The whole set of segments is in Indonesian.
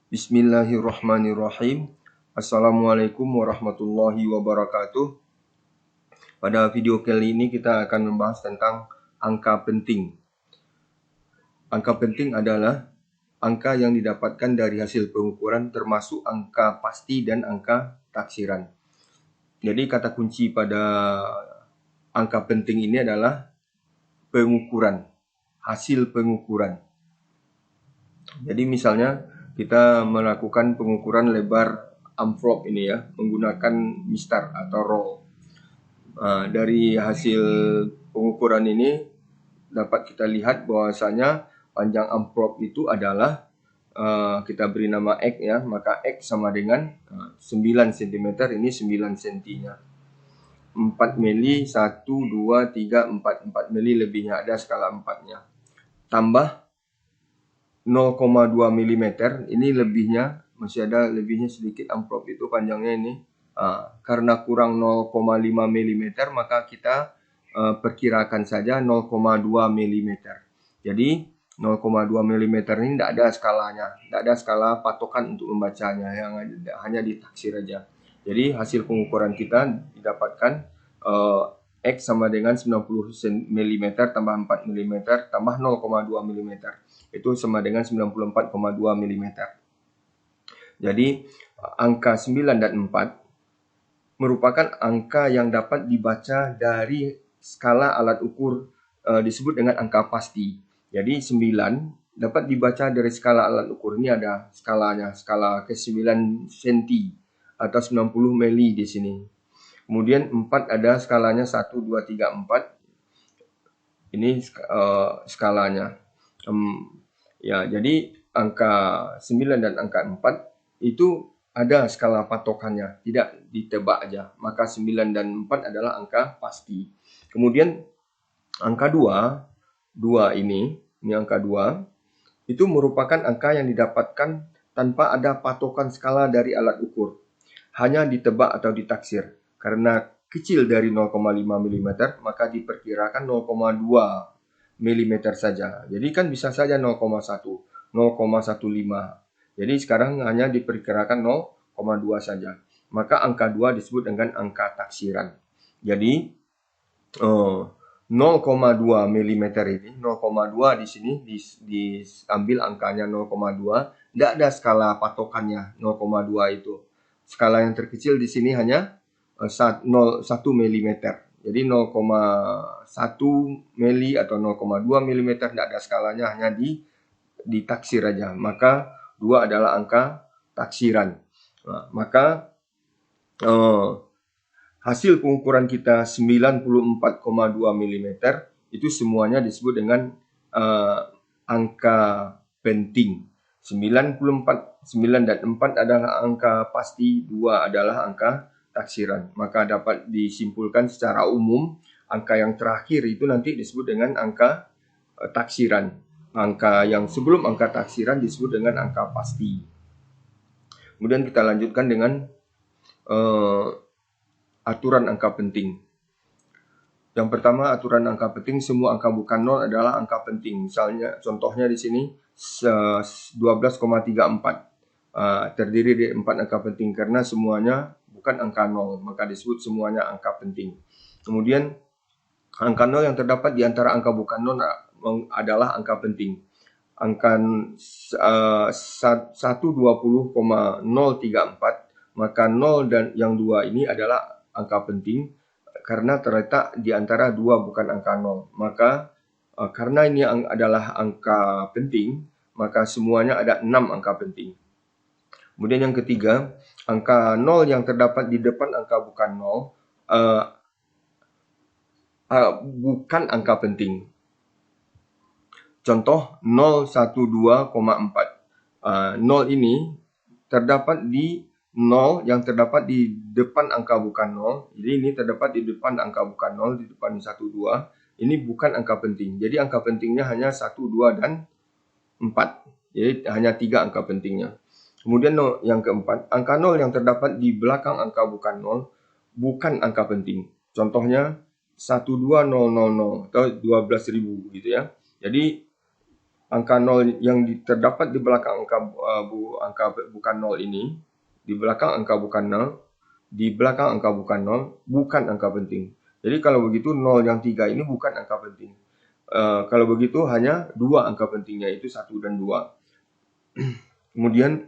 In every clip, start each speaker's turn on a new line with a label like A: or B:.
A: Bismillahirrahmanirrahim. Assalamualaikum warahmatullahi wabarakatuh. Pada video kali ini kita akan membahas tentang angka penting. Angka penting adalah angka yang didapatkan dari hasil pengukuran termasuk angka pasti dan angka taksiran. Jadi kata kunci pada angka penting ini adalah pengukuran, hasil pengukuran. Jadi misalnya kita melakukan pengukuran lebar amplop ini ya, menggunakan mistar atau roll. Dari hasil pengukuran ini dapat kita lihat bahwasanya panjang amplop itu adalah kita beri nama X ya, maka X sama dengan 9 cm, ini 9 cm-nya. 4 mili, 1, 2, 3, 4 mili lebihnya, ada skala 4-nya. Tambah 0,2 mm, ini lebihnya, masih ada lebihnya sedikit amplop itu panjangnya ini. Karena kurang 0,5 mm, maka kita perkirakan saja 0,2 mm. Jadi 0,2 mm ini tidak ada skalanya, tidak ada skala patokan untuk membacanya, yang hanya ditaksir aja. Jadi hasil pengukuran kita didapatkan X sama dengan 90 mm tambah 4 mm tambah 0,2 mm. Itu sama dengan 94,2 mm. Jadi angka 9 dan 4 merupakan angka yang dapat dibaca dari skala alat ukur disebut dengan angka pasti. Jadi 9 dapat dibaca dari skala alat ukur. Ini ada skalanya, skala ke 9 cm atau 90 mili di sini. Kemudian 4 ada skalanya 1, 2, 3, 4. Ini skalanya. Ya, jadi angka 9 dan angka 4 itu ada skala patokannya, tidak ditebak aja. Maka 9 dan 4 adalah angka pasti. Kemudian angka 2 ini angka 2, itu merupakan angka yang didapatkan tanpa ada patokan skala dari alat ukur. Hanya ditebak atau ditaksir. Karena kecil dari 0,5 mm, maka diperkirakan 0,2 mm saja. Jadi kan bisa saja 0,1, 0,15. Jadi sekarang hanya diperkirakan 0,2 saja. Maka angka 2 disebut dengan angka taksiran. Jadi 0,2 mm ini, 0,2 di sini diambil angkanya 0,2. Tidak ada skala patokannya 0,2 itu. Skala yang terkecil di sini hanya 1 mm. Jadi 0,1 mili atau 0,2 mm tidak ada skalanya, hanya ditaksir aja. Maka 2 adalah angka taksiran. Maka hasil pengukuran kita 94,2 mm itu semuanya disebut dengan angka penting. 9 dan 4 adalah angka pasti, 2 adalah angka taksiran. Maka dapat disimpulkan secara umum angka yang terakhir itu nanti disebut dengan angka taksiran. Angka yang sebelum angka taksiran disebut dengan angka pasti. Kemudian kita lanjutkan dengan aturan angka penting. Yang pertama, aturan angka penting, semua angka bukan 0 adalah angka penting. Misalnya contohnya di sini 12,34. Terdiri dari 4 angka penting karena semuanya bukan angka 0, maka disebut semuanya angka penting. Kemudian angka 0 yang terdapat di antara angka bukan 0 adalah angka penting. Angka 120,034, maka 0 dan yang 2 ini adalah angka penting karena terletak di antara 2 bukan angka 0. Maka karena ini adalah angka penting, maka semuanya ada 6 angka penting. Kemudian yang ketiga, angka 0 yang terdapat di depan angka bukan 0 bukan angka penting. Contoh 012,4. 0 ini terdapat di 0 yang terdapat di depan angka bukan 0. Jadi ini terdapat di depan angka bukan 0, di depan 1, 2. Ini bukan angka penting. Jadi angka pentingnya hanya 1, 2, dan 4. Jadi hanya 3 angka pentingnya. Kemudian yang keempat, angka 0 yang terdapat di belakang angka bukan 0 bukan angka penting. Contohnya 12000 atau 12.000 gitu ya. Jadi angka 0 yang terdapat di belakang angka bukan 0 ini, di belakang angka bukan 0, di belakang angka bukan 0, bukan angka penting. Jadi kalau begitu 0 yang 3 ini bukan angka penting. Kalau begitu hanya dua angka pentingnya, yaitu 1 dan 2. Kemudian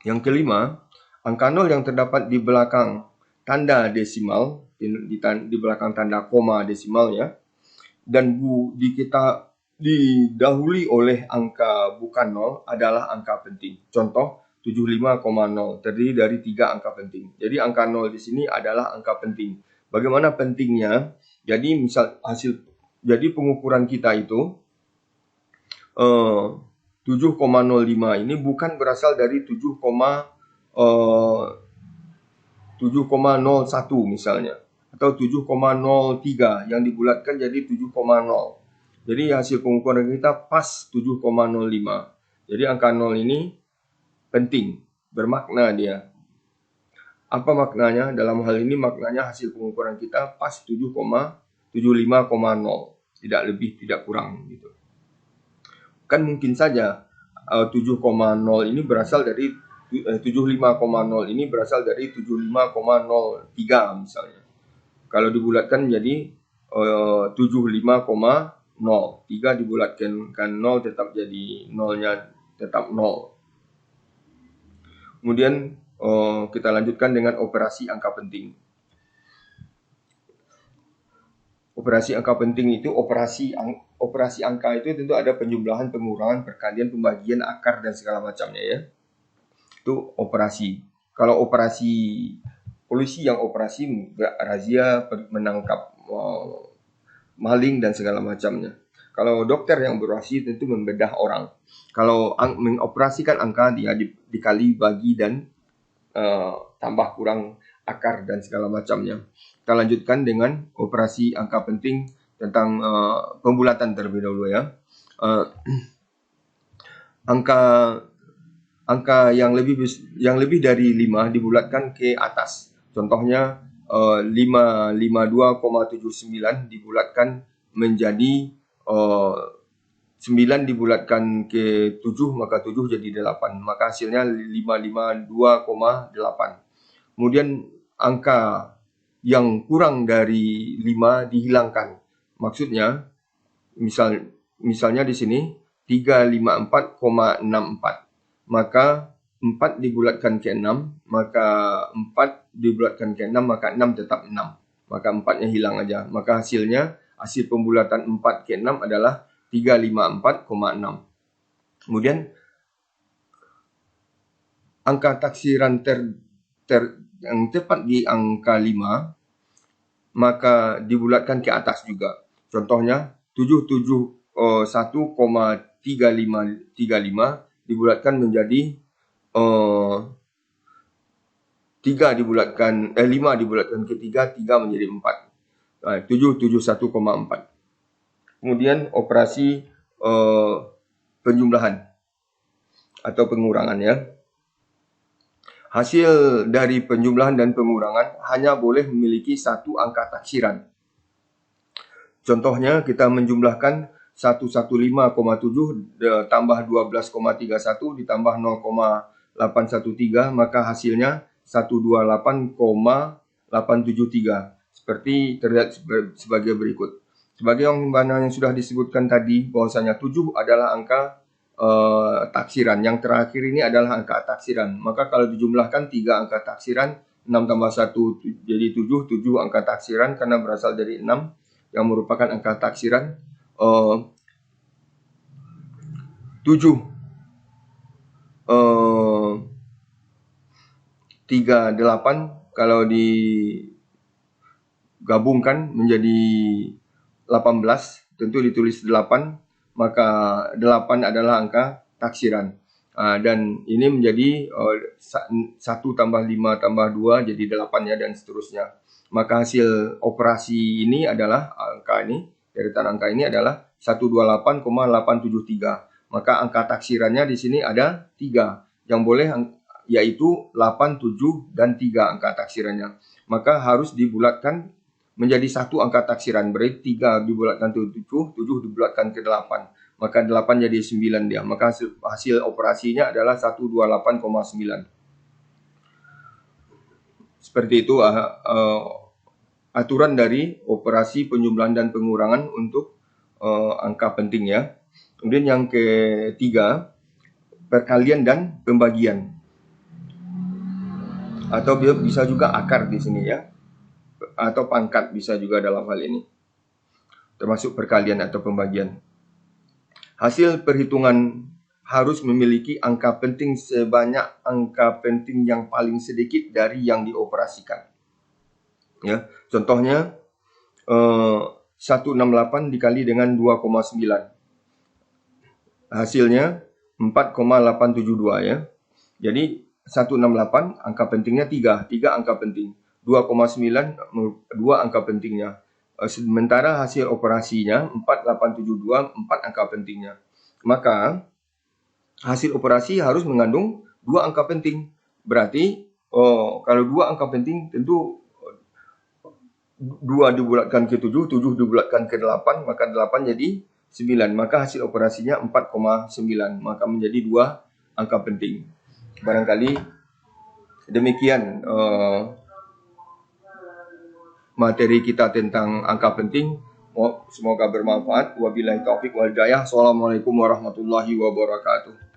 A: yang kelima, angka 0 yang terdapat di belakang tanda desimal, di belakang tanda koma desimal ya, dan kita didahului oleh angka bukan 0 adalah angka penting. Contoh 75,0 terdiri dari 3 angka penting. Jadi angka 0 di sini adalah angka penting. Bagaimana pentingnya? Jadi pengukuran kita itu 7,05 ini bukan berasal dari 7,01 misalnya, atau 7,03 yang dibulatkan jadi 7,0. Jadi hasil pengukuran kita pas 7,05. Jadi angka 0 ini penting, bermakna dia. Apa maknanya? Dalam hal ini maknanya hasil pengukuran kita pas 7,75,0. Tidak lebih, tidak kurang gitu. Kan mungkin saja 7,0 ini berasal dari 75,0 ini berasal dari 75,03 misalnya. Kalau dibulatkan menjadi 75,0, 3 dibulatkan kan 0 tetap jadi 0-nya tetap 0. Kemudian kita lanjutkan dengan operasi angka penting. Operasi angka penting itu operasi angka itu tentu ada penjumlahan, pengurangan, perkalian, pembagian, akar dan segala macamnya ya. Itu operasi. Kalau operasi polisi yang operasi razia, menangkap maling dan segala macamnya. Kalau dokter yang beroperasi tentu membedah orang. Kalau mengoperasikan angka dia dikali, bagi dan tambah kurang akar dan segala macamnya. Kita lanjutkan dengan operasi angka penting tentang pembulatan terlebih dahulu ya. Angka yang lebih dari 5 dibulatkan ke atas. Contohnya 552,79 dibulatkan menjadi 9 dibulatkan ke 7, maka 7 jadi 8. Maka hasilnya 552,8. Kemudian angka yang kurang dari 5 dihilangkan. Maksudnya, misalnya di sini 354,64. Maka 4 dibulatkan ke 6, maka 4 dibulatkan ke 6, maka 6 tetap 6. Maka 4-nya hilang aja. Maka hasil pembulatan 4 ke 6 adalah 354,6. Kemudian angka taksiran yang tepat di angka 5 maka dibulatkan ke atas juga. Contohnya 771,3535 dibulatkan menjadi 5 dibulatkan ke 3 menjadi 4. 771,4. Kemudian operasi penjumlahan atau pengurangan ya. Hasil dari penjumlahan dan pengurangan hanya boleh memiliki satu angka taksiran. Contohnya kita menjumlahkan 115,7 tambah 12,31 ditambah 0,813, maka hasilnya 128,873. Seperti terlihat sebagai berikut. Sebagai yang sudah disebutkan tadi, bahwasanya 7 adalah angka taksiran. Yang terakhir ini adalah angka taksiran. Maka kalau dijumlahkan 3 angka taksiran, 6 tambah 1 jadi 7, 7 angka taksiran karena berasal dari 6 yang merupakan angka taksiran. 38 kalau digabungkan menjadi 18, tentu ditulis 8, maka 8 adalah angka taksiran. Dan ini menjadi 1 tambah 5 tambah 2 jadi 8 ya, dan seterusnya. Maka hasil operasi ini adalah deretan angka ini adalah 128,873. Maka angka taksirannya di sini ada 3 yang boleh, yaitu 8, 7, dan 3 angka taksirannya. Maka harus dibulatkan menjadi satu angka taksiran. Berarti 3 dibulatkan ke 7, 7 dibulatkan ke 8. maka 8 jadi 9 dia. Maka hasil operasinya adalah 128,9. Seperti itu aturan dari operasi penjumlahan dan pengurangan untuk angka penting ya. Kemudian yang ketiga, perkalian dan pembagian. Atau bisa juga akar di sini ya. Atau pangkat bisa juga dalam hal ini. Termasuk perkalian atau pembagian. Hasil perhitungan harus memiliki angka penting sebanyak angka penting yang paling sedikit dari yang dioperasikan. Ya, contohnya 168 dikali dengan 2,9. Hasilnya 4,872 ya. Jadi 168 angka pentingnya 3 angka penting. 2,9 2 angka pentingnya. Sementara hasil operasinya 4872 4 angka pentingnya. Maka hasil operasi harus mengandung 2 angka penting. Berarti kalau 2 angka penting tentu 2 dibulatkan ke 7, 7 dibulatkan ke 8, maka 8 jadi 9. Maka hasil operasinya 4,9. Maka menjadi 2 angka penting. Barangkali demikian materi kita tentang angka penting. Semoga bermanfaat. Wabillahi taufiq wal hidayah. Assalamualaikum warahmatullahi wabarakatuh.